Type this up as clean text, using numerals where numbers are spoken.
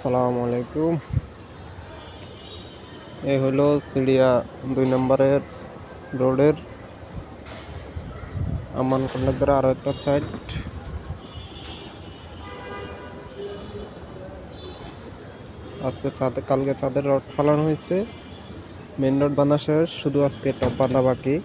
আসসালামু আলাইকুম। এই হলো সিরিয়া 2 নম্বরের রোডের আমান কন্ডাক্টর আরো একটা সাইড। কালকে ছাদের রড ফালানো হয়েছে, মেন রোড বাঁধা শেষ, শুধু আজকে টপ বাঁধা বাকি।